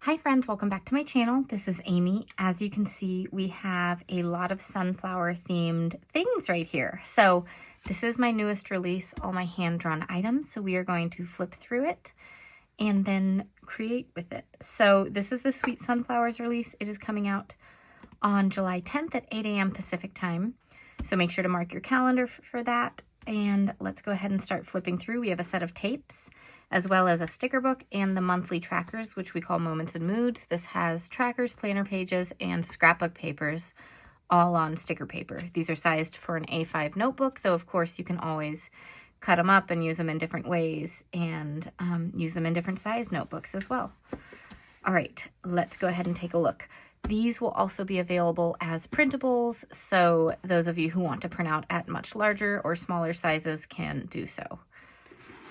Hi friends, welcome back to my channel. This is Amy. As you can see, we have a lot of sunflower themed things right here. So this is my newest release, all my hand-drawn items. So we are going to flip through it and then create with it. So this is the Sweet Sunflowers release. It is coming out on July 10th at 8 a.m. Pacific time. So make sure to mark your calendar for that. And let's go ahead and start flipping through. We have a set of tapes, as well as a sticker book and the monthly trackers, which we call Moments and Moods. This has trackers, planner pages, and scrapbook papers, all on sticker paper. These are sized for an A5 notebook, though of course you can always cut them up and use them in different ways and use them in different size notebooks as well. All right, let's go ahead and take a look. These will also be available as printables, so those of you who want to print out at much larger or smaller sizes can do so.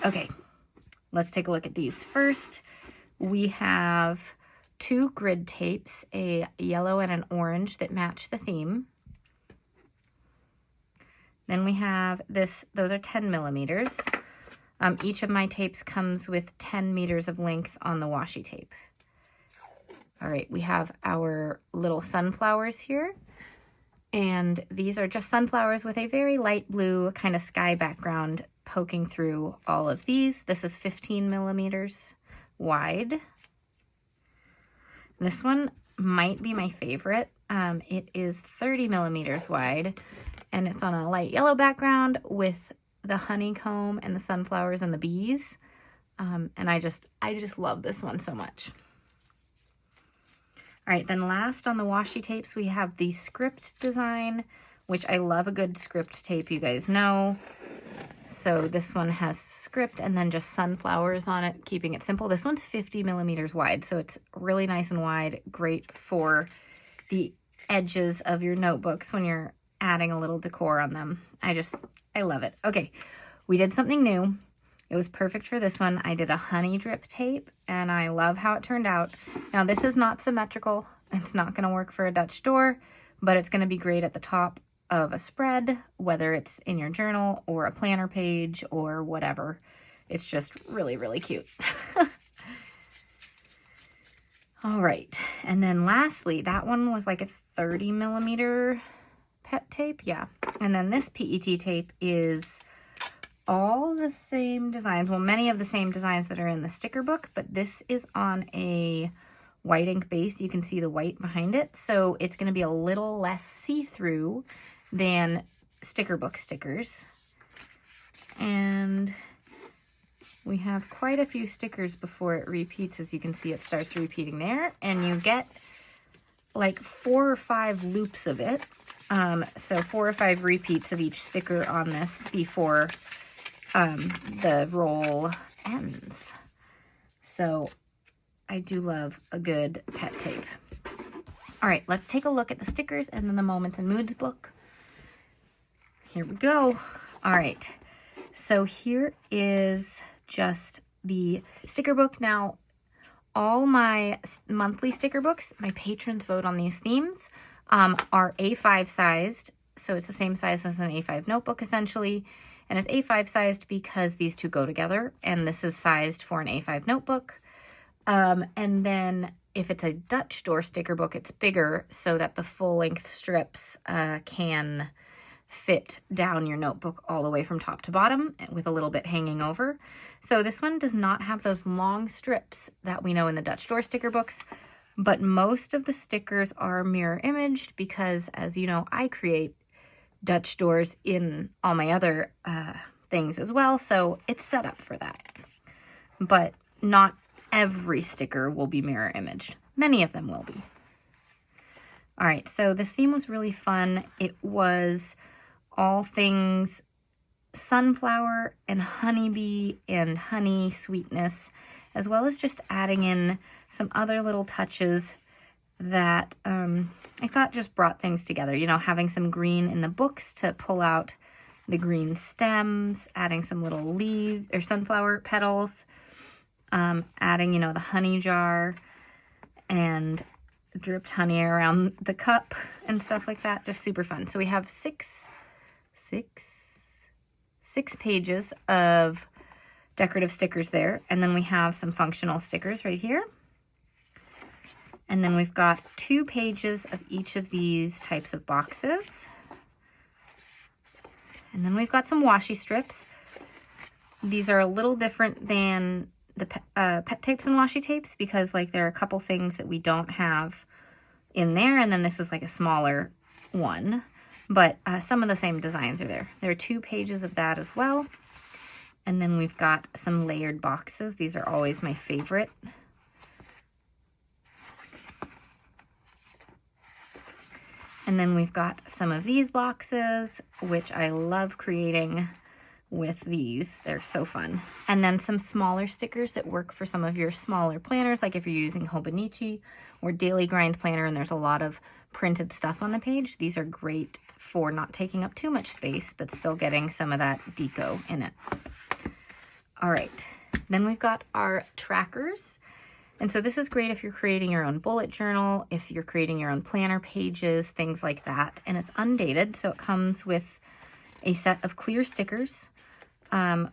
Okay, let's take a look at these. First, we have two grid tapes, a yellow and an orange that match the theme. Then we have this, those are 10 millimeters. Each of my tapes comes with 10 meters of length on the washi tape. All right, we have our little sunflowers here, and these are just sunflowers with a very light blue kind of sky background poking through all of these. This is 15 millimeters wide. This one might be my favorite. It is 30 millimeters wide, and it's on a light yellow background with the honeycomb and the sunflowers and the bees. And I just love this one so much. All right, then last on the washi tapes, we have the script design, which I love a good script tape, you guys know. So this one has script and then just sunflowers on it, keeping it simple. This one's 50 millimeters wide, so it's really nice and wide, great for the edges of your notebooks when you're adding a little decor on them. I love it. Okay, we did something new. It was perfect for this one. I did a honey drip tape, and I love how it turned out. Now, this is not symmetrical. It's not going to work for a Dutch door, but it's going to be great at the top of a spread, whether it's in your journal or a planner page or whatever. It's just really, really cute. All right. And then lastly, that one was like a 30 millimeter pet tape. Yeah. And then this PET tape is all the same designs, well, many of the same designs that are in the sticker book, but this is on a white ink base. You can see the white behind it, so it's going to be a little less see-through than sticker book stickers. And we have quite a few stickers before it repeats. As you can see, it starts repeating there, and you get like 4 or 5 loops of it. So 4 or 5 repeats of each sticker on this before the roll ends. So I do love a good pet tape. All right, let's take a look at the stickers and then the Moments and Moods book. Here we go. All right, so here is just the sticker book. Now, all my monthly sticker books, my patrons vote on these themes, are A5 sized. So it's the same size as an A5 notebook essentially. And it's A5 sized because these two go together, and this is sized for an A5 notebook. And then if it's a Dutch door sticker book, it's bigger so that the full length strips can fit down your notebook all the way from top to bottom with a little bit hanging over. So this one does not have those long strips that we know in the Dutch door sticker books, but most of the stickers are mirror imaged because, as you know, I create Dutch doors in all my other things as well, so it's set up for that. But not every sticker will be mirror imaged. Many of them will be. All right, so this theme was really fun. It was all things sunflower and honeybee and honey sweetness, as well as just adding in some other little touches that I thought just brought things together. You know, having some green in the books to pull out the green stems, adding some little leaves or sunflower petals, adding, you know, the honey jar and dripped honey around the cup and stuff like that. Just super fun. So we have six pages of decorative stickers there, and then we have some functional stickers right here. And then we've got 2 pages of each of these types of boxes. And then we've got some washi strips. These are a little different than the pet tapes and washi tapes because like there are a couple things that we don't have in there. And then this is like a smaller one, but some of the same designs are there. There are 2 pages of that as well. And then we've got some layered boxes. These are always my favorite. And then we've got some of these boxes, which I love creating with these. They're so fun. And then some smaller stickers that work for some of your smaller planners, like if you're using Hobonichi or Daily Grind Planner and there's a lot of printed stuff on the page. These are great for not taking up too much space, but still getting some of that deco in it. All right, then we've got our trackers. And so this is great if you're creating your own bullet journal, if you're creating your own planner pages, things like that. And it's undated, so it comes with a set of clear stickers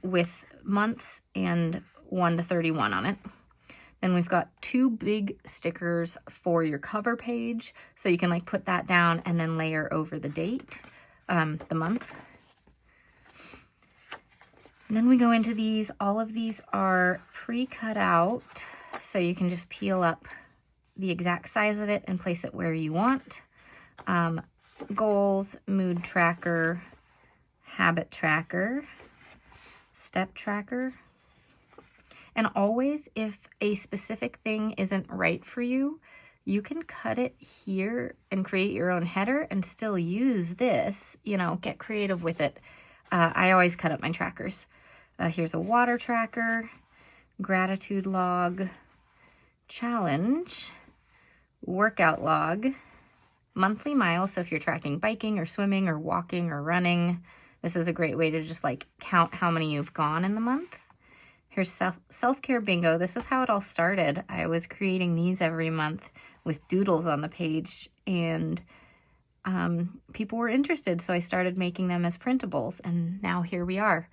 with months and 1 to 31 on it. Then we've got 2 big stickers for your cover page, so you can like put that down and then layer over the date, the month. And then we go into these. All of these are pre-cut out, so you can just peel up the exact size of it and place it where you want. Goals, mood tracker, habit tracker, step tracker. And always, if a specific thing isn't right for you, you can cut it here and create your own header and still use this, you know, get creative with it. I always cut up my trackers. Here's a water tracker, gratitude log, challenge, workout log, monthly miles. So if you're tracking biking or swimming or walking or running, this is a great way to just like count how many you've gone in the month. Here's self-care bingo. This is how it all started. I was creating these every month with doodles on the page, and people were interested. So I started making them as printables, and now here we are.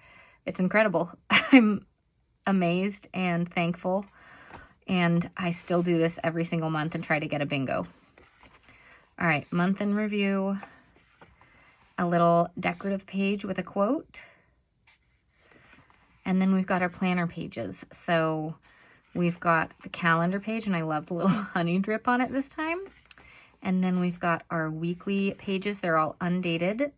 It's incredible. I'm amazed and thankful. And I still do this every single month and try to get a bingo. All right, month in review. A little decorative page with a quote. And then we've got our planner pages. So we've got the calendar page, and I love the little honey drip on it this time. And then we've got our weekly pages. They're all undated,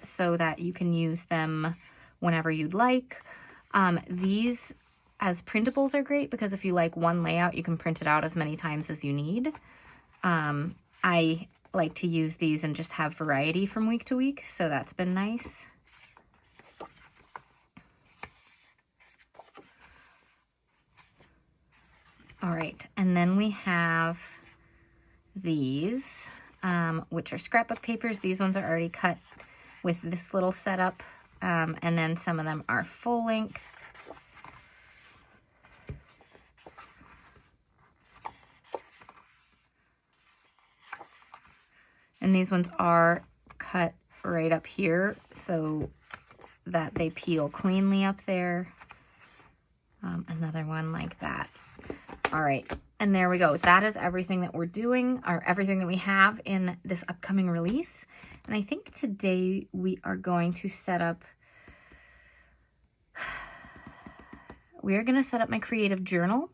so that you can use them whenever you'd like. These as printables are great because if you like one layout, you can print it out as many times as you need. I like to use these and just have variety from week to week, so that's been nice. All right, and then we have these, which are scrapbook papers. These ones are already cut with this little setup, and then some of them are full length. And these ones are cut right up here so that they peel cleanly up there. Another one like that. All right, and there we go. That is everything that we're doing, or everything that we have in this upcoming release. And I think today we are going to set up, we are going to set up my creative journal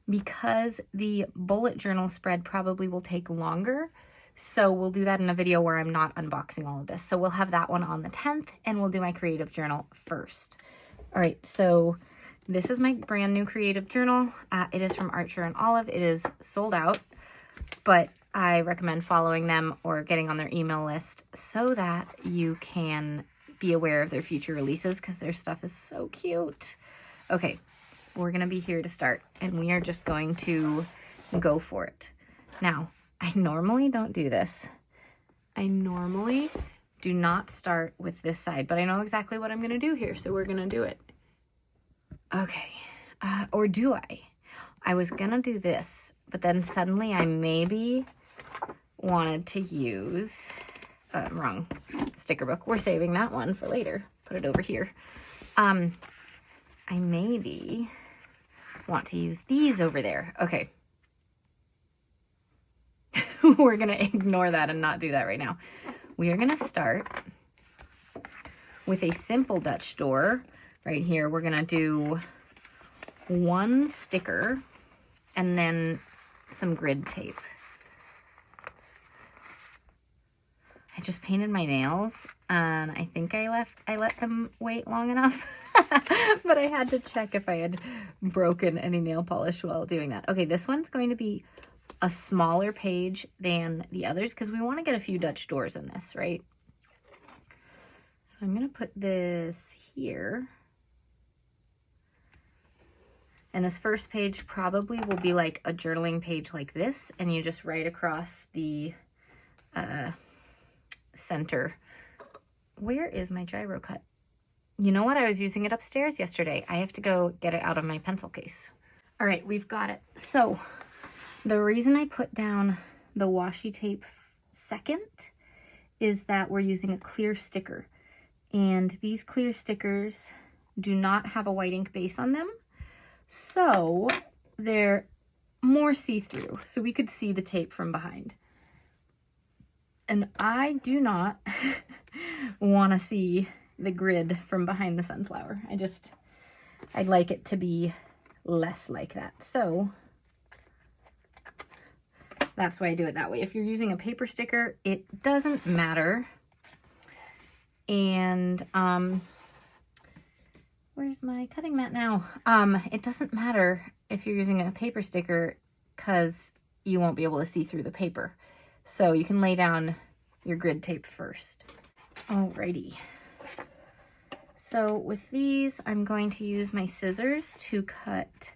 because the bullet journal spread probably will take longer. So we'll do that in a video where I'm not unboxing all of this. So we'll have that one on the 10th, and we'll do my creative journal first. All right, so this is my brand new creative journal. It is from Archer and Olive. It is sold out, but I recommend following them or getting on their email list so that you can be aware of their future releases because their stuff is so cute. Okay, we're going to be here to start, and we are just going to go for it. Now, I normally don't do this. I normally do not start with this side, but I know exactly what I'm going to do here, so we're going to do it. Okay, or do I? I was going to do this, but then suddenly I maybe wanted to use, wrong sticker book. We're saving that one for later. Put it over here. I maybe want to use these over there. Okay. we're gonna ignore that and not do that right now. We are gonna start with a simple Dutch door. Right here, we're gonna do one sticker and then some grid tape. I just painted my nails and I think I let them wait long enough, but I had to check if I had broken any nail polish while doing that. Okay, this one's going to be a smaller page than the others because we want to get a few Dutch doors in this, right? So I'm going to put this here. And this first page probably will be like a journaling page like this, and you just write across the center. Where is my gyro cut? You know what? I was using it upstairs yesterday. I have to go get it out of my pencil case. All right, we've got it. So the reason I put down the washi tape second is that we're using a clear sticker. And these clear stickers do not have a white ink base on them. So they're more see-through. So we could see the tape from behind. And I do not want to see the grid from behind the sunflower. I'd like it to be less like that. So that's why I do it that way. If you're using a paper sticker, it doesn't matter. And where's my cutting mat now? It doesn't matter if you're using a paper sticker because you won't be able to see through the paper. So you can lay down your grid tape first. Alrighty. So with these, I'm going to use my scissors to cut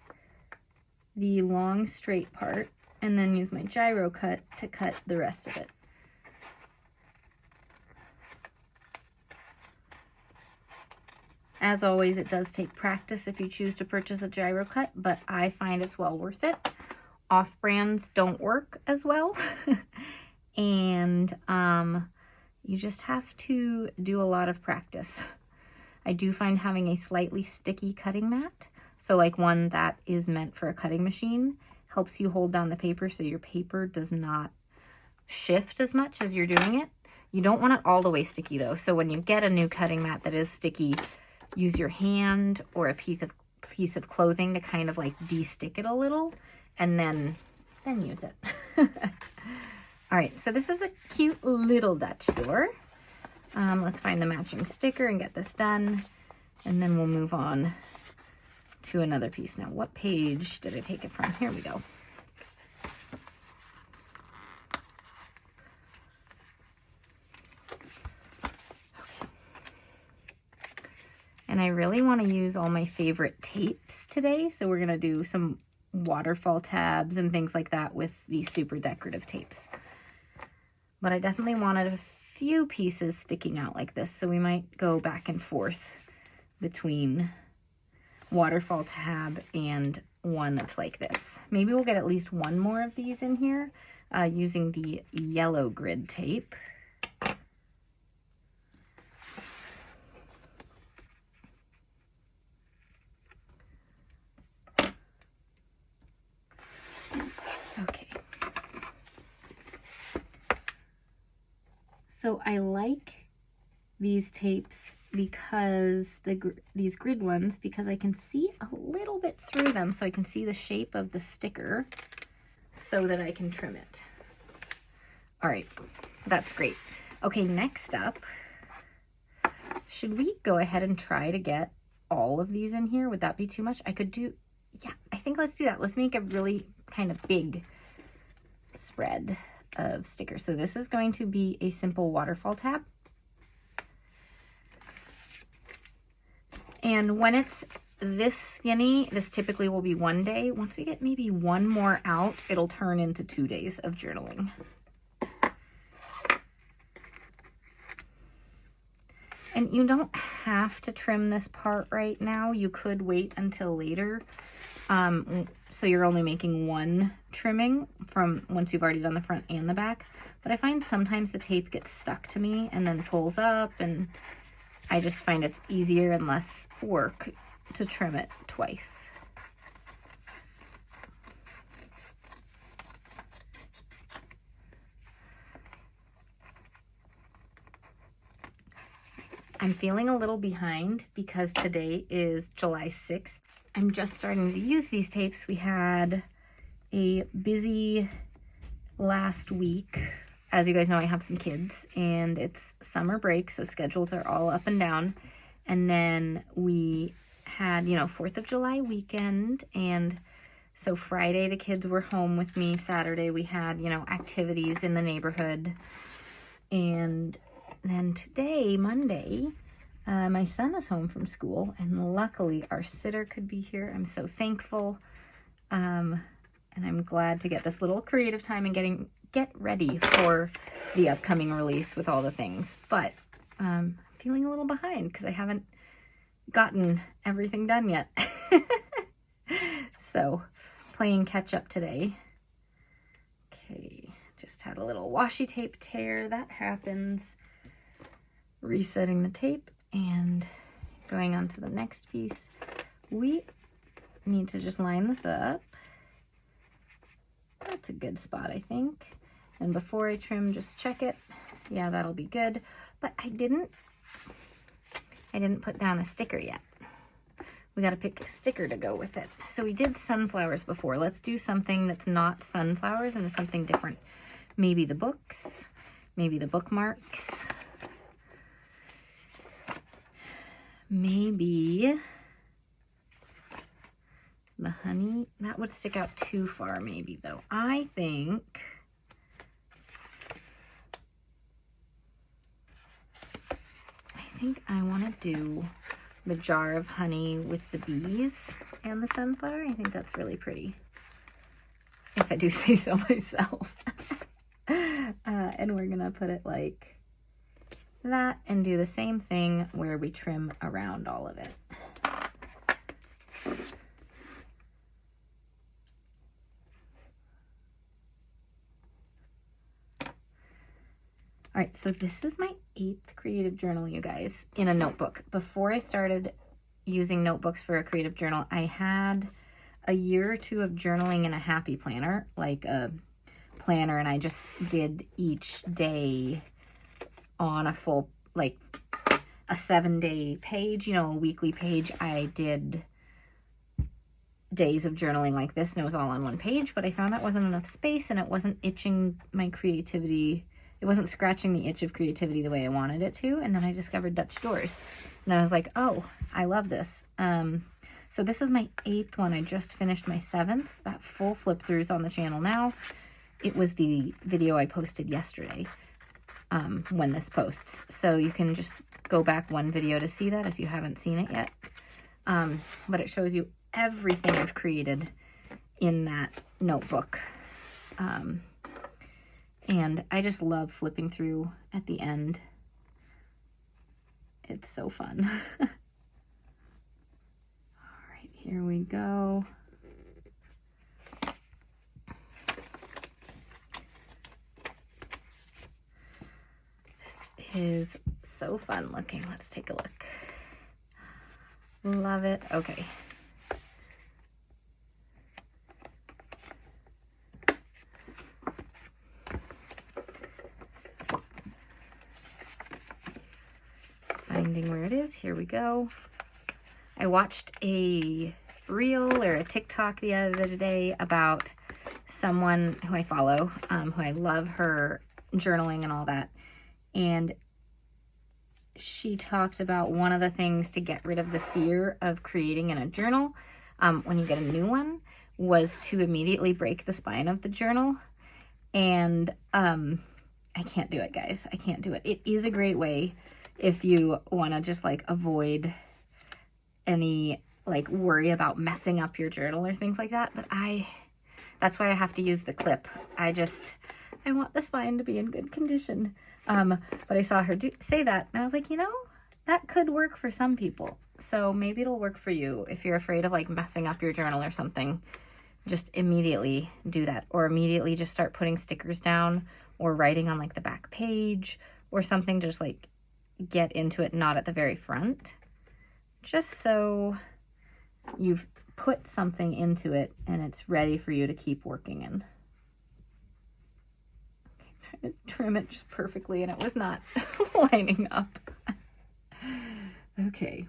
the long straight part and then use my gyro cut to cut the rest of it. As always, it does take practice if you choose to purchase a gyro cut, but I find it's well worth it. Off-brands don't work as well. And you just have to do a lot of practice. I do find having a slightly sticky cutting mat, so like one that is meant for a cutting machine, helps you hold down the paper so your paper does not shift as much as you're doing it. You don't want it all the way sticky though, so when you get a new cutting mat that is sticky, use your hand or a piece of clothing to kind of like de-stick it a little, and then use it. All right, so this is a cute little Dutch door. Let's find the matching sticker and get this done, and then we'll move on to another piece. Now, what page did I take it from? Here we go. Okay. And I really want to use all my favorite tapes today, so we're going to do some waterfall tabs and things like that with these super decorative tapes. But I definitely wanted a few pieces sticking out like this, so we might go back and forth between waterfall tab and one that's like this. Maybe we'll get at least one more of these in here using the yellow grid tape. Okay. So I like these tapes because these grid ones, because I can see a little bit through them, so I can see the shape of the sticker so that I can trim it. All right, that's great. Okay, next up, should we go ahead and try to get all of these in here? Would that be too much? I could do, yeah, I think let's do that. Let's make a really kind of big spread of stickers. So this is going to be a simple waterfall tab. And when it's this skinny, this typically will be one day. Once we get maybe one more out, it'll turn into 2 days of journaling. And you don't have to trim this part right now. You could wait until later. So you're only making one trimming from once you've already done the front and the back. But I find sometimes the tape gets stuck to me and then pulls up, and I just find it's easier and less work to trim it twice. I'm feeling a little behind because today is July 6th. I'm just starting to use these tapes. We had a busy last week. As you guys know, I have some kids and it's summer break, so schedules are all up and down. And then we had, 4th of July weekend, and so Friday the kids were home with me. Saturday we had, activities in the neighborhood. And then today, Monday, my son is home from school, and luckily our sitter could be here. I'm so thankful. And I'm glad to get this little creative time and get ready for the upcoming release with all the things. But I'm feeling a little behind because I haven't gotten everything done yet. So playing catch up today. Okay, just had a little washi tape tear. That happens. Resetting the tape and going on to the next piece. We need to just line this up. That's a good spot, I think. And before I trim, just check it. Yeah, that'll be good. But I didn't put down a sticker yet. We got to pick a sticker to go with it. So we did sunflowers before. Let's do something that's not sunflowers and something different. Maybe the books, maybe the bookmarks, maybe the honey. That would stick out too far maybe though. I think I want to do the jar of honey with the bees and the sunflower. I think that's really pretty, if I do say so myself. And we're gonna put it like that and do the same thing where we trim around all of it. All right, so this is my 8th creative journal, you guys, in a notebook. Before I started using notebooks for a creative journal, I had a year or two of journaling in a happy planner, like a planner, and I just did each day on a full, like a 7-day page, a weekly page. I did days of journaling like this, and it was all on one page, but I found that wasn't enough space, and it wasn't itching my creativity. It wasn't scratching the itch of creativity the way I wanted it to. And then I discovered Dutch doors, and I was like, oh, I love this. So this is my 8th one. I just finished my 7th. That full flip through is on the channel now. It was the video I posted yesterday when this posts. So you can just go back one video to see that if you haven't seen it yet. But it shows you everything I've created in that notebook. And I just love flipping through at the end. It's so fun. All right, here we go. This is so fun looking. Let's take a look. Love it. Okay. Finding where it is. Here we go. I watched a reel or a TikTok the other day about someone who I follow, who I love her journaling and all that. And she talked about one of the things to get rid of the fear of creating in a journal when you get a new one was to immediately break the spine of the journal. And I can't do it, guys. I can't do it. It is a great way if you want to just like avoid any like worry about messing up your journal or things like that. But that's why I have to use the clip. I want the spine to be in good condition. But I saw her say that and I was like, that could work for some people. So maybe it'll work for you if you're afraid of like messing up your journal or something. Just immediately do that, or immediately just start putting stickers down or writing on like the back page or something to just like get into it, not at the very front, just so you've put something into it and it's ready for you to keep working in. Okay, trying to trim it just perfectly and it was not lining up. Okay,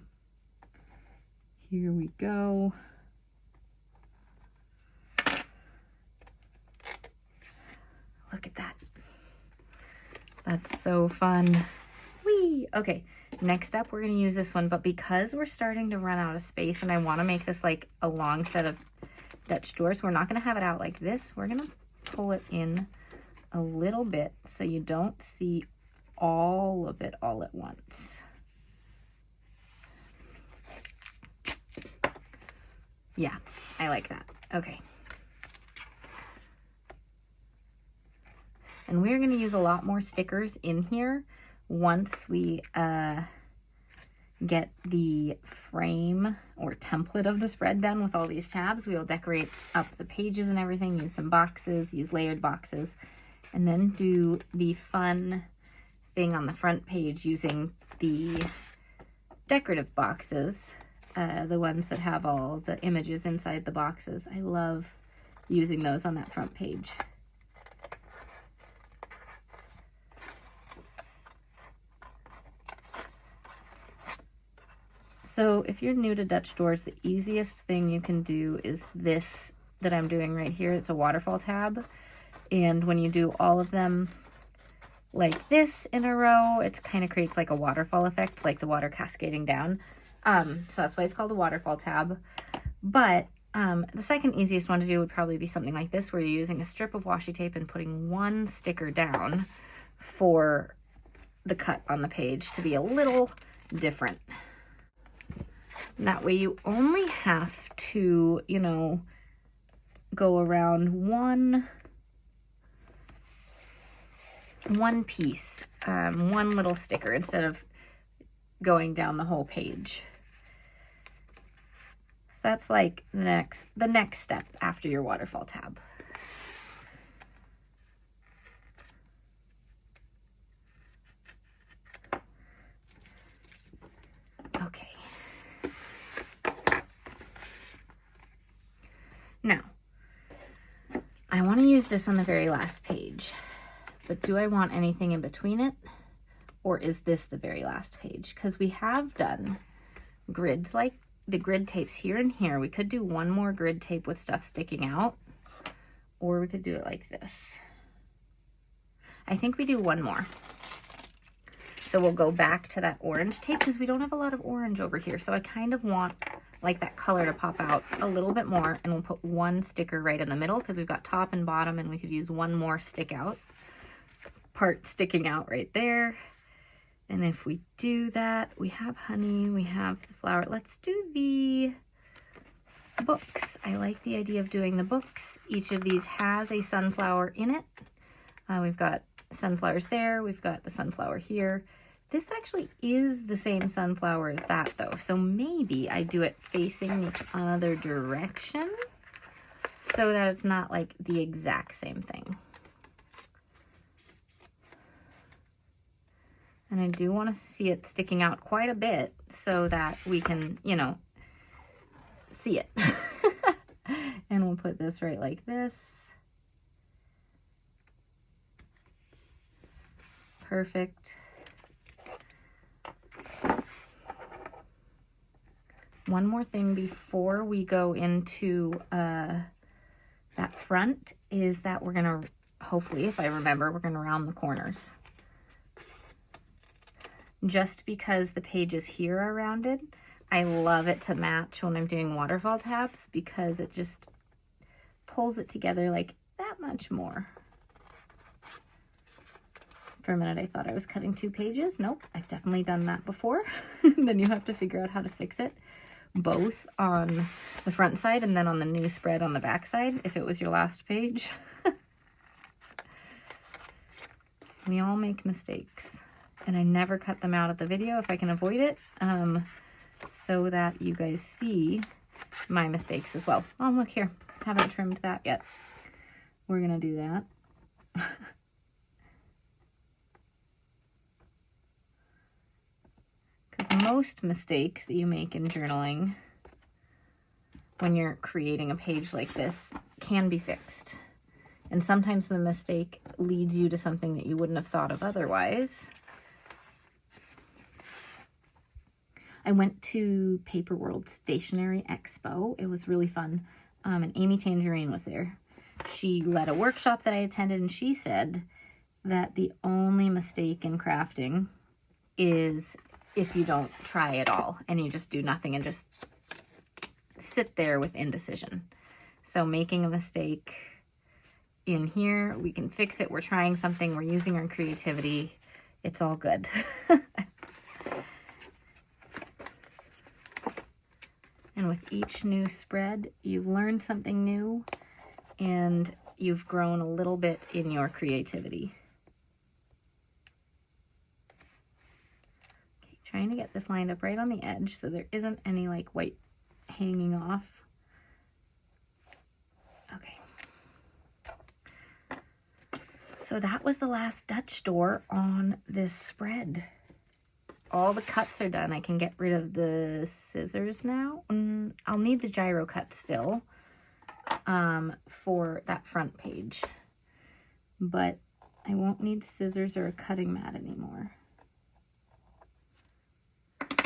here we go. Look at that. That's so fun. Whee! Okay, next up we're going to use this one, but because we're starting to run out of space and I want to make this like a long set of Dutch doors, we're not going to have it out like this. We're going to pull it in a little bit so you don't see all of it all at once. Yeah, I like that. Okay. And we're going to use a lot more stickers in here once we get the frame or template of the spread done with all these tabs. We will decorate up the pages and everything, use some boxes, use layered boxes, and then do the fun thing on the front page using the decorative boxes, the ones that have all the images inside the boxes. I love using those on that front page. So if you're new to Dutch doors, the easiest thing you can do is this that I'm doing right here. It's a waterfall tab. And when you do all of them like this in a row, it kind of creates like a waterfall effect, like the water cascading down. So that's why it's called a waterfall tab. But the second easiest one to do would probably be something like this, where you're using a strip of washi tape and putting one sticker down for the cut on the page to be a little different. That way you only have to, you know, go around one piece, one little sticker instead of going down the whole page. So that's like the next step after your waterfall tab. Okay. Now, I want to use this on the very last page, but do I want anything in between it? Or is this the very last page? Because we have done grids like the grid tapes here and here. We could do one more grid tape with stuff sticking out, or we could do it like this. I think we do one more. So we'll go back to that orange tape because we don't have a lot of orange over here. So I kind of want like that color to pop out a little bit more, and we'll put one sticker right in the middle because we've got top and bottom, and we could use one more part sticking out right there. And if we do that, we have honey, we have the flower. Let's do the books. I like the idea of doing the books. Each of these has a sunflower in it. We've got sunflowers there, we've got the sunflower here. This actually is the same sunflower as that though, so maybe I do it facing the other direction so that it's not like the exact same thing. And I do want to see it sticking out quite a bit so that we can, you know, see it. And we'll put this right like this. Perfect. One more thing before we go into that front is that we're gonna, hopefully, if I remember, we're gonna round the corners. Just because the pages here are rounded, I love it to match when I'm doing waterfall tabs because it just pulls it together like that much more. For a minute I thought I was cutting 2 pages. Nope, I've definitely done that before. Then you have to figure out how to fix it, both on the front side and then on the new spread on the back side if it was your last page. We all make mistakes, and I never cut them out of the video if I can avoid it, so that you guys see my mistakes as well. Oh, look here, haven't trimmed that yet. We're gonna do that. Because most mistakes that you make in journaling when you're creating a page like this can be fixed. And sometimes the mistake leads you to something that you wouldn't have thought of otherwise. I went to Paper World Stationery Expo. It was really fun. And Amy Tangerine was there. She led a workshop that I attended, and she said that the only mistake in crafting is if you don't try at all and you just do nothing and just sit there with indecision. So making a mistake in here, we can fix it. We're trying something. We're using our creativity. It's all good. And with each new spread, you've learned something new and you've grown a little bit in your creativity. Okay, trying to get this lined up right on the edge so there isn't any like white hanging off. Okay. So that was the last Dutch door on this spread. All the cuts are done. I can get rid of the scissors now. I'll need the gyro cut still for that front page, but I won't need scissors or a cutting mat anymore. Look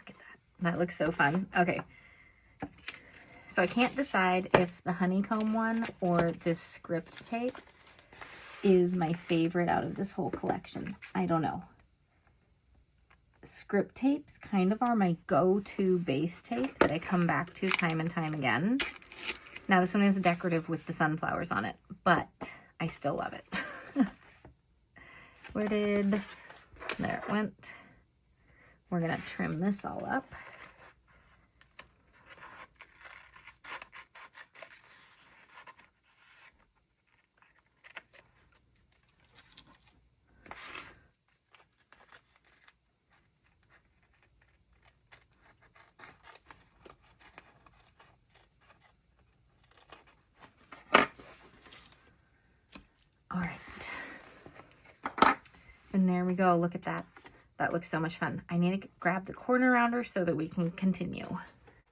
at that. That looks so fun. Okay. So I can't decide if the honeycomb one or this script tape is my favorite out of this whole collection. I don't know. Script tapes kind of are my go-to base tape that I come back to time and time again. Now this one is decorative with the sunflowers on it, but I still love it. There it went. We're gonna trim this all up. All right. And there we go. Look at that. That looks so much fun. I need to grab the corner rounder so that we can continue.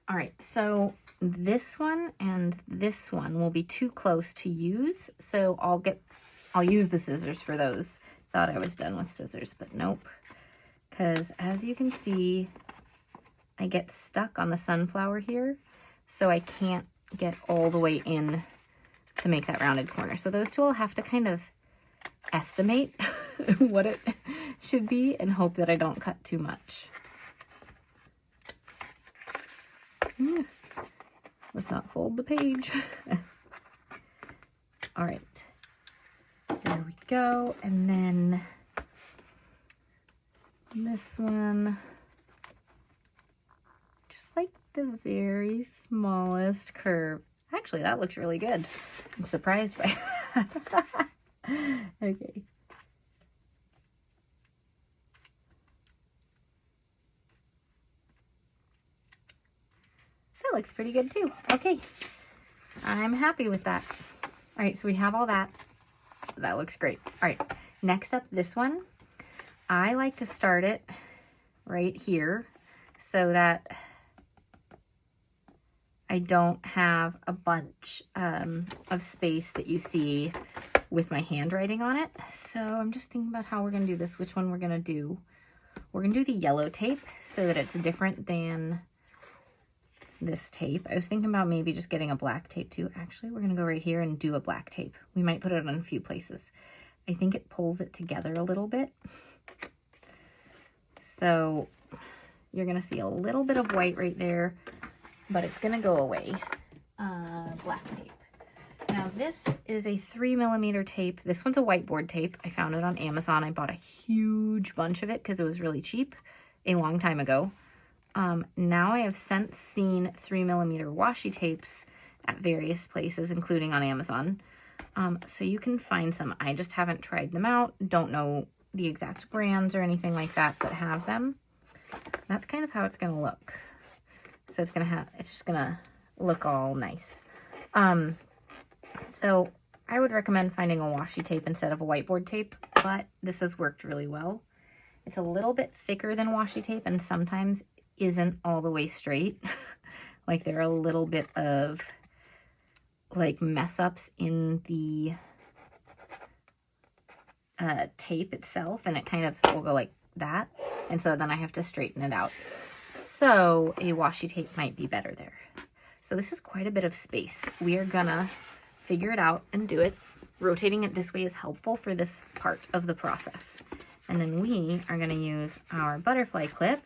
All right. So this one and this one will be too close to use. So I'll use the scissors for those. Thought I was done with scissors, but nope. Because as you can see, I get stuck on the sunflower here. So I can't get all the way in to make that rounded corner. So those two will have to kind of estimate what it should be and hope that I don't cut too much. Let's not fold the page. All right, there we go. And then this one, just like the very smallest curve. Actually, that looks really good. I'm surprised by that. Okay. That looks pretty good too. Okay. I'm happy with that. All right, so we have all that. That looks great. All right, next up, this one. I like to start it right here so that I don't have a bunch of space that you see with my handwriting on it. So I'm just thinking about how we're going to do this, which one we're going to do. We're going to do the yellow tape so that it's different than this tape. I was thinking about maybe just getting a black tape too. Actually, we're going to go right here and do a black tape. We might put it on a few places. I think it pulls it together a little bit. So you're going to see a little bit of white right there, but it's going to go away. Black tape. Now this is a 3mm tape. This one's a whiteboard tape. I found it on Amazon. I bought a huge bunch of it because it was really cheap a long time ago. Now I have since seen 3mm washi tapes at various places, including on Amazon. So you can find some. I just haven't tried them out. Don't know the exact brands or anything like that have them. That's kind of how it's going to look. So it's just going to look all nice. So I would recommend finding a washi tape instead of a whiteboard tape, but this has worked really well. It's a little bit thicker than washi tape and sometimes isn't all the way straight. Like there are a little bit of like mess ups in the tape itself, and it kind of will go like that, and so then I have to straighten it out. So a washi tape might be better there. So this is quite a bit of space. We are gonna figure it out and do it. Rotating it this way is helpful for this part of the process. And then we are gonna use our butterfly clip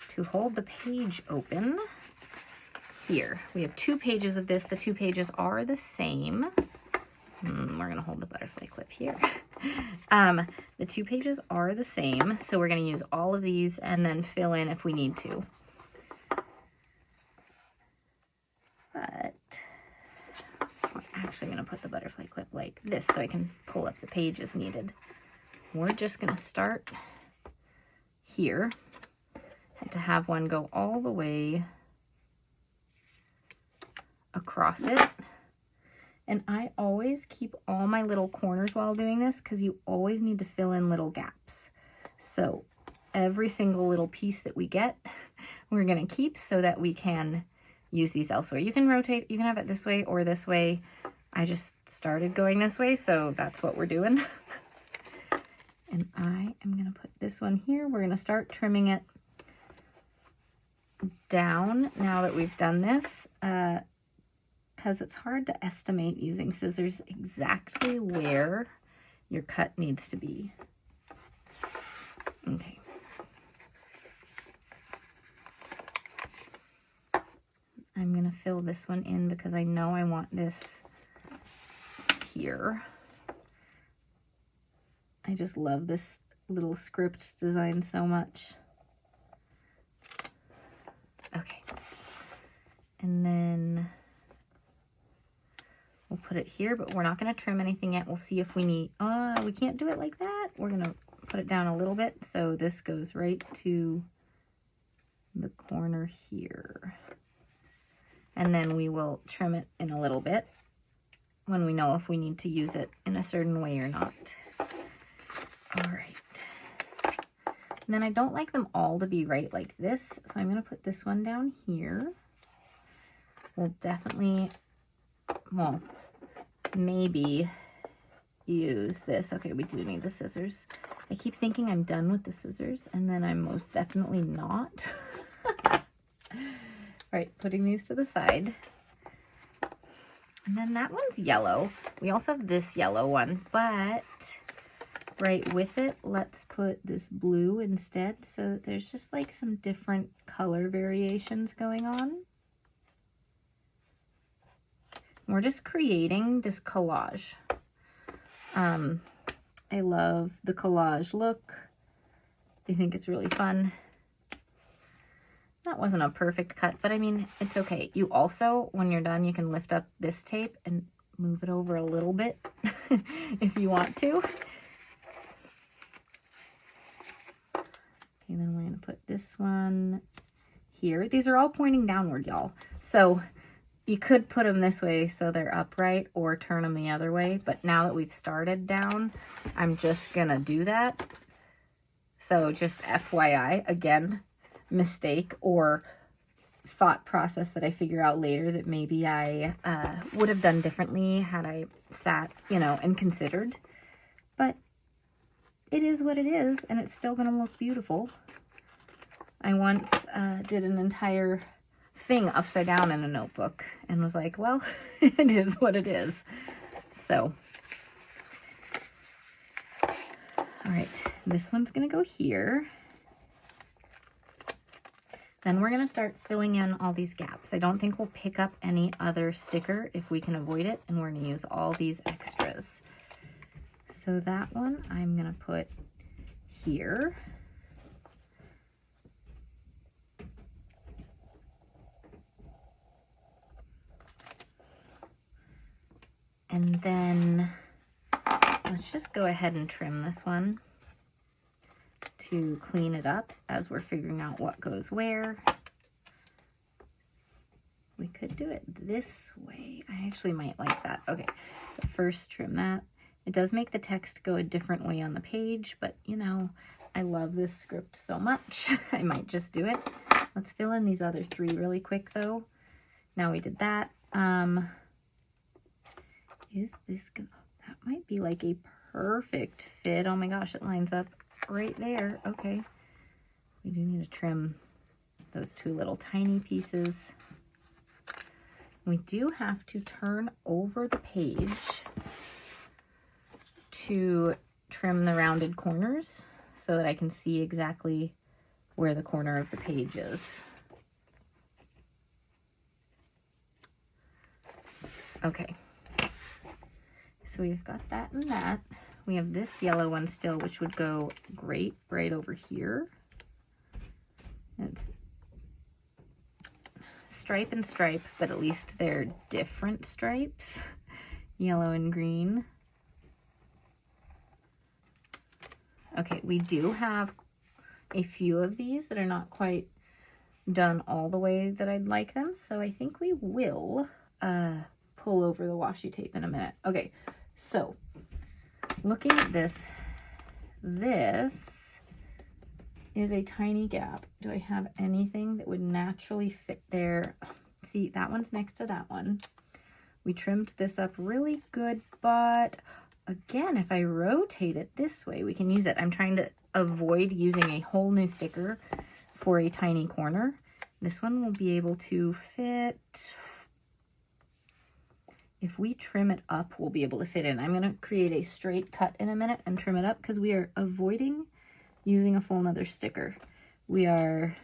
to hold the page open. Here, we have 2 pages of this. The 2 pages are the same. We're gonna hold the butterfly clip here. The 2 pages are the same, so we're gonna use all of these and then fill in if we need to. But I'm actually gonna put the butterfly clip like this so I can pull up the page as needed. We're just gonna start here. Had to have one go all the way across it. And I always keep all my little corners while doing this because you always need to fill in little gaps. So every single little piece that we get, we're going to keep so that we can use these elsewhere. You can rotate, you can have it this way or this way. I just started going this way, so that's what we're doing. And I am going to put this one here. We're going to start trimming it down now that we've done this. Because it's hard to estimate using scissors exactly where your cut needs to be. Okay. I'm going to fill this one in because I know I want this here. I just love this little script design so much. Okay. And then we'll put it here, but we're not going to trim anything yet. We'll see if we need, we can't do it like that. We're going to put it down a little bit. So this goes right to the corner here. And then we will trim it in a little bit when we know if we need to use it in a certain way or not. All right. And then I don't like them all to be right like this. So I'm going to put this one down here. We'll definitely, well, maybe use this. Okay, we do need the scissors. I keep thinking I'm done with the scissors, and then I'm most definitely not. All right, putting these to the side. And then that one's yellow. We also have this yellow one, but right with it, let's put this blue instead so that there's just like some different color variations going on. We're just creating this collage. I love the collage look. I think it's really fun. That wasn't a perfect cut, but I mean, it's okay. You also, when you're done, you can lift up this tape and move it over a little bit if you want to. Okay, then we're gonna put this one here. These are all pointing downward, y'all. So you could put them this way so they're upright or turn them the other way. But now that we've started down, I'm just gonna do that. So just FYI, again, mistake or thought process that I figure out later that maybe I would have done differently had I sat, you know, and considered. But it is what it is, and it's still gonna look beautiful. I once did an entire thing upside down in a notebook and was like, well, it is what it is. So, all right, this one's gonna go here. Then we're gonna start filling in all these gaps. I don't think we'll pick up any other sticker if we can avoid it, and we're gonna use all these extras. So that one I'm gonna put here. And then let's just go ahead and trim this one to clean it up as we're figuring out what goes where. We could do it this way. I actually might like that. Okay, but first trim that. It does make the text go a different way on the page, but you know, I love this script so much. I might just do it. Let's fill in these other three really quick though. Now we did that. is this gonna, that might be like a perfect fit. Oh my gosh, it lines up right there. Okay. We do need to trim those two little tiny pieces. We do have to turn over the page to trim the rounded corners so that I can see exactly where the corner of the page is. Okay, so we've got that and that. We have this yellow one still, which would go great right over here. It's stripe and stripe, but at least they're different stripes, yellow and green. Okay, we do have a few of these that are not quite done all the way that I'd like them, so I think we will pull over the washi tape in a minute. Okay, so looking at this, this is a tiny gap. Do I have anything that would naturally fit there? See, that one's next to that one. We trimmed this up really good, but again, if I rotate it this way, we can use it. I'm trying to avoid using a whole new sticker for a tiny corner. This one will be able to fit. If we trim it up, we'll be able to fit in. I'm going to create a straight cut in a minute and trim it up because we are avoiding using a full another sticker. We are,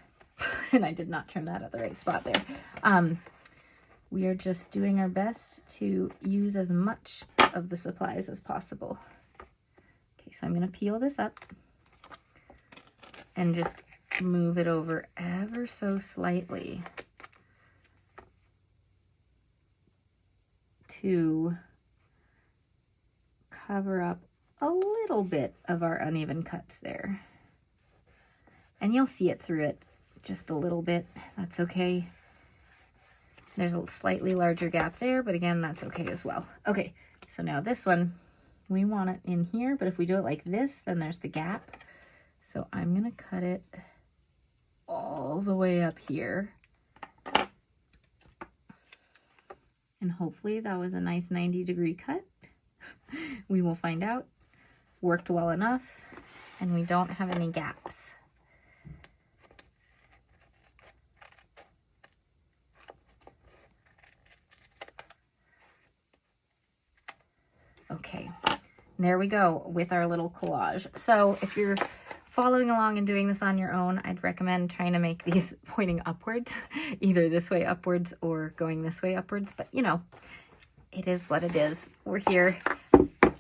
and I did not trim that at the right spot there. We are just doing our best to use as much of the supplies as possible. Okay, so I'm going to peel this up and just move it over ever so slightly to cover up a little bit of our uneven cuts there. And you'll see it through it just a little bit. That's okay. There's a slightly larger gap there, but again, that's okay as well. Okay, so now this one, we want it in here, but if we do it like this, then there's the gap. So I'm gonna cut it all the way up here. And hopefully that was a nice 90-degree cut. We will find out. Worked well enough, and we don't have any gaps. Okay, there we go with our little collage. So if you're following along and doing this on your own, I'd recommend trying to make these pointing upwards, either this way upwards or going this way upwards. But you know, it is what it is. We're here,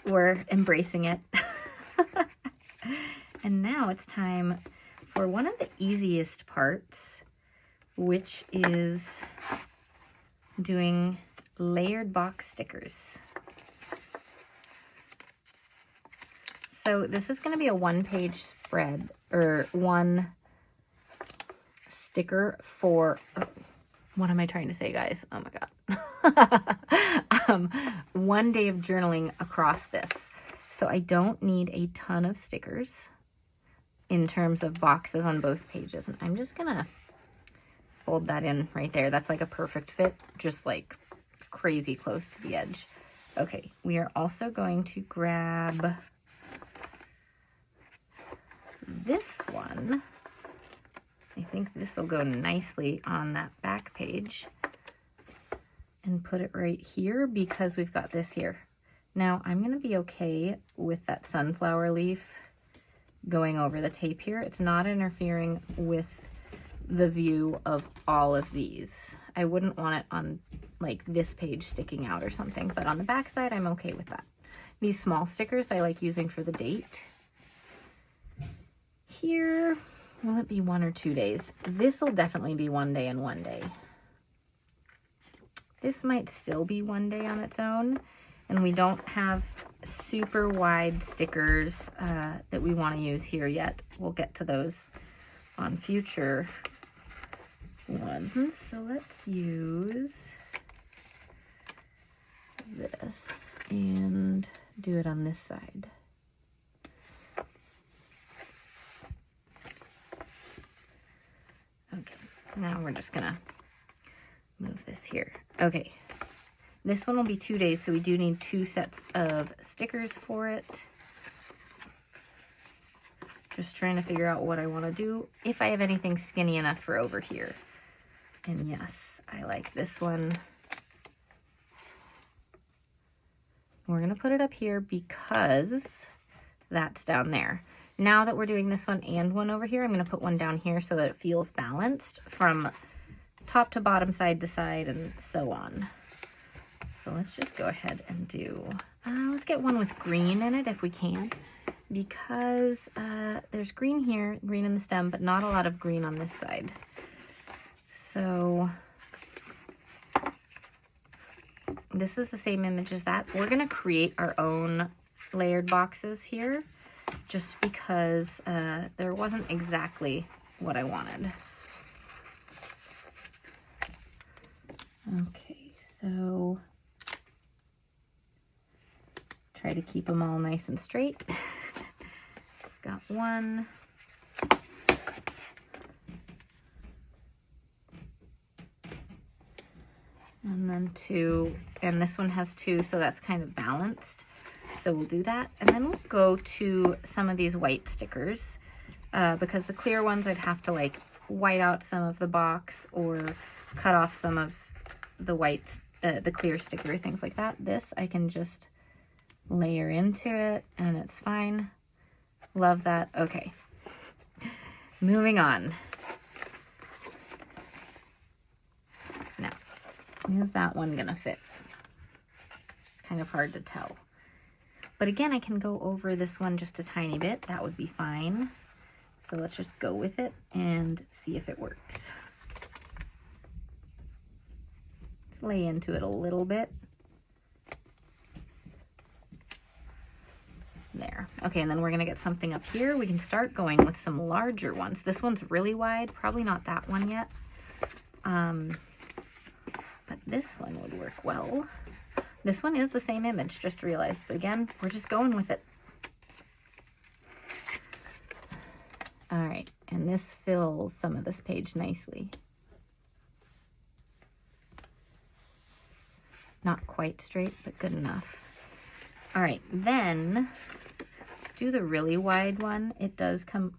we're embracing it. And now it's time for one of the easiest parts, which is doing layered box stickers. So this is going to be a one-page spread, or one sticker for, what am I trying to say, guys? Oh my God. 1 day of journaling across this. So I don't need a ton of stickers in terms of boxes on both pages. And I'm just going to fold that in right there. That's like a perfect fit, just like crazy close to the edge. Okay, we are also going to grab this one. I think this will go nicely on that back page, and put it right here because we've got this here. Now I'm going to be okay with that sunflower leaf going over the tape here. It's not interfering with the view of all of these. I wouldn't want it on like this page sticking out or something, but on the back side I'm okay with that. These small stickers I like using for the date. Here, will it be 1 or 2 days? This will definitely be 1 day and 1 day. This might still be 1 day on its own, and we don't have super wide stickers that we want to use here yet. We'll get to those on future ones. So let's use this and do it on this side. Okay, now we're just gonna move this here. Okay, This one will be 2 days, so we do need 2 sets of stickers for it. Just trying to figure out what I want to do, if I have anything skinny enough for over here. And yes, I like this one. We're going to put it up here because that's down there. Now that we're doing this one and one over here, I'm going to put one down here so that it feels balanced from top to bottom, side to side, and so on. So let's just go ahead and do, let's get one with green in it if we can, because there's green here, green in the stem, but not a lot of green on this side. So this is the same image as that. We're going to create our own layered boxes here just because there wasn't exactly what I wanted. Okay, so try to keep them all nice and straight. Got one. And then 2, and this one has 2, so that's kind of balanced. So we'll do that. And then we'll go to some of these white stickers because the clear ones I'd have to like white out some of the box or cut off some of the white, the clear sticker, things like that. This I can just layer into it and it's fine. Love that. Okay, moving on. Now, is that one gonna fit? It's kind of hard to tell. But again, I can go over this one just a tiny bit. That would be fine. So let's just go with it and see if it works. Let's lay into it a little bit. There. Okay, and then we're gonna get something up here. We can start going with some larger ones. This one's really wide, probably not that one yet. But this one would work well. This one is the same image, just realized. But again, we're just going with it. All right, and this fills some of this page nicely. Not quite straight, but good enough. All right, then let's do the really wide one. It does come,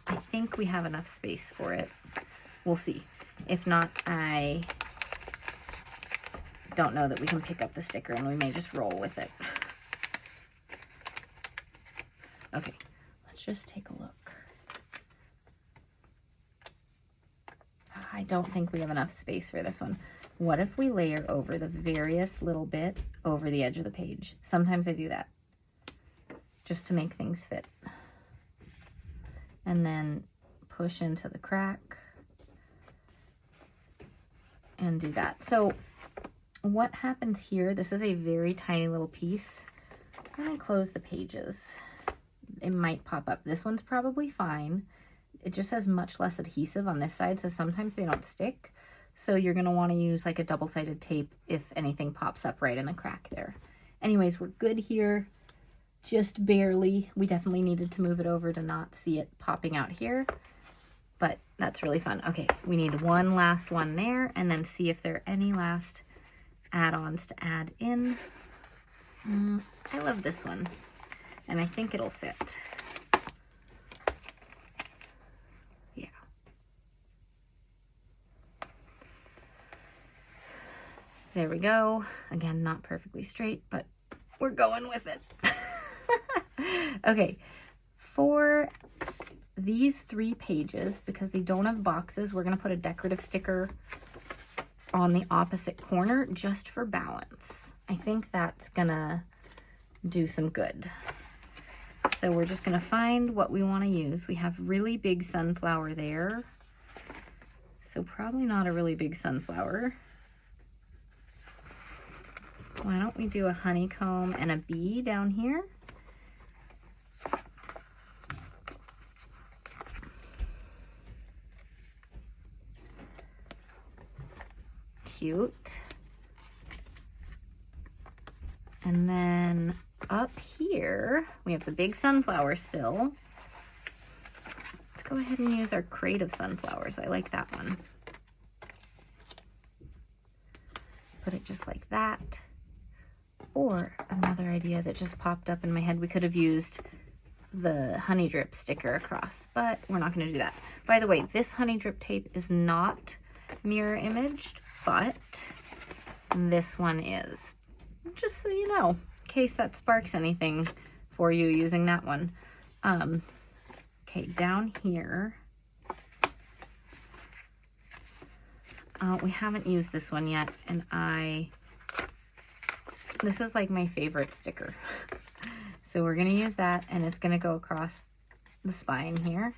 I think we have enough space for it. We'll see. If not, I don't know that we can pick up the sticker and we may just roll with it. Okay, let's just take a look. I don't think we have enough space for this one. What if we layer over the various little bit over the edge of the page? Sometimes I do that just to make things fit. And then push into the crack and do that. So what happens here, this is a very tiny little piece. I'm gonna close the pages. It might pop up. This one's probably fine. It just has much less adhesive on this side, so sometimes they don't stick. So you're gonna wanna use like a double-sided tape if anything pops up right in the crack there. Anyways, we're good here, just barely. We definitely needed to move it over to not see it popping out here, but that's really fun. Okay, we need one last one there and then see if there are any last add-ons to add in. I love this one and I think it'll fit. Yeah. There we go. Again, not perfectly straight, but we're going with it. Okay, for these 3 pages, because they don't have boxes, we're gonna put a decorative sticker on the opposite corner just for balance. I think that's gonna do some good. So we're just gonna find what we wanna use. We have really big sunflower there. So probably not a really big sunflower. Why don't we do a honeycomb and a bee down here? Cute. And then up here, we have the big sunflower still. Let's go ahead and use our creative sunflowers. I like that one. Put it just like that. Or another idea that just popped up in my head, we could have used the honey drip sticker across, but we're not going to do that. By the way, this honey drip tape is not mirror imaged, but this one is. Just so you know, in case that sparks anything for you using that one. Okay, down here, we haven't used this one yet, and this is like my favorite sticker. So we're going to use that, and it's going to go across the spine here.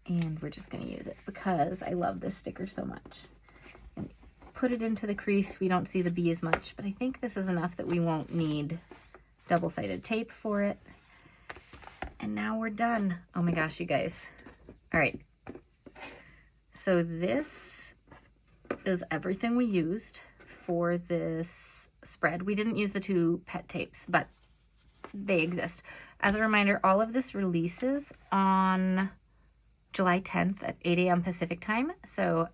And we're just going to use it because I love this sticker so much. And put it into the crease. We don't see the bee as much, but I think this is enough that we won't need double-sided tape for it. And now we're done. Oh my gosh, you guys. All right. So this is everything we used for this spread. We didn't use the 2 pet tapes, but they exist. As a reminder, all of this releases on July 10th at 8 a.m. Pacific time. So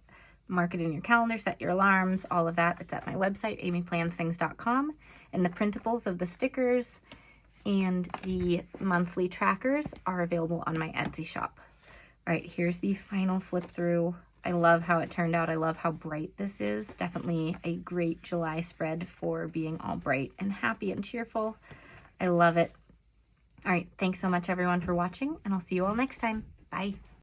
mark it in your calendar, set your alarms, all of that. It's at my website, amyplansthings.com. And the printables of the stickers and the monthly trackers are available on my Etsy shop. All right, here's the final flip through. I love how it turned out. I love how bright this is. Definitely a great July spread for being all bright and happy and cheerful. I love it. All right, thanks so much everyone for watching, and I'll see you all next time. Bye.